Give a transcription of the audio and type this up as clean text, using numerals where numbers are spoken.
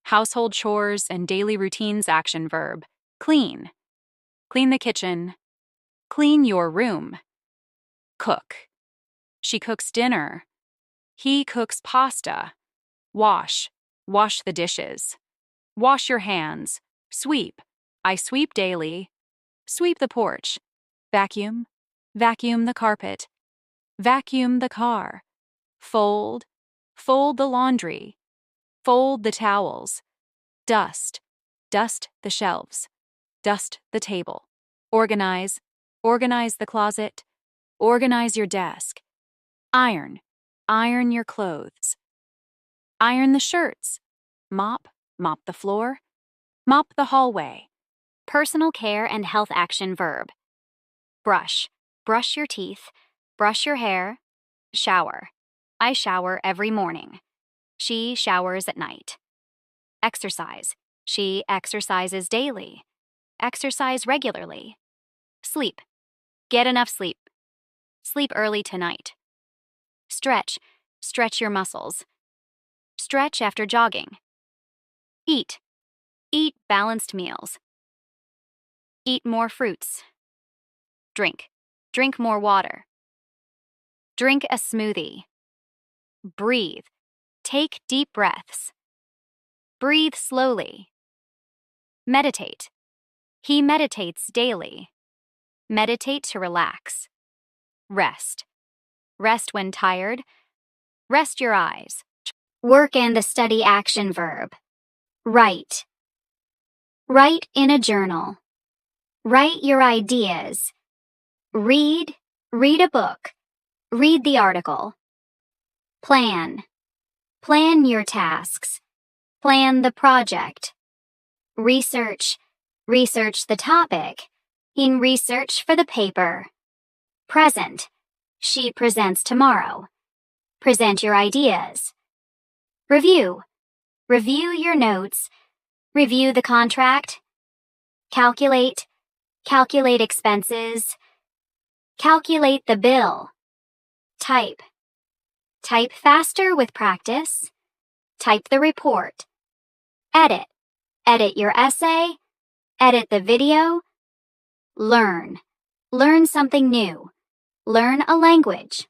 household chores and daily routines action verb, clean. Clean the kitchen. Clean your room. Cook. She cooks dinner. He cooks pasta. Wash. Wash the dishes. Wash your hands. Sweep. I sweep daily. Sweep the porch. Vacuum. Vacuum the carpet. Vacuum the car. Fold. Fold the laundry. Fold the towels. Dust. Dust the shelves. Dust the table. Organize. Organize the closet. Organize your desk. Iron. Iron your clothes. Iron the shirts. Mop. Mop the floor. Mop the hallway. Personal care and health action verb. Brush. Brush your teeth. Brush your hair. Shower. I shower every morning. She showers at night. Exercise. She exercises daily. Exercise regularly. Sleep. Get enough sleep. Sleep early tonight. Stretch. Stretch your muscles. Stretch after jogging. Eat. Eat balanced meals. Eat more fruits. Drink. Drink more water. Drink a smoothie. Breathe. Take deep breaths. Breathe slowly. Meditate. He meditates daily. Meditate to relax. Rest. Rest when tired. Rest your eyes. Work and the study action verb. Write. Write in a journal. Write your ideas. Read. Read a book. Read the article. Plan. Plan your tasks. Plan the project. Research. Research the topic. In research for the paper. Present. She presents tomorrow. Present your ideas. Review. Review your notes. Review the contract. Calculate. Calculate expenses. Calculate the bill. Type. Type faster with practice. Type the report. Edit. Edit your essay. Edit the video. Learn. Learn something new. Learn a language.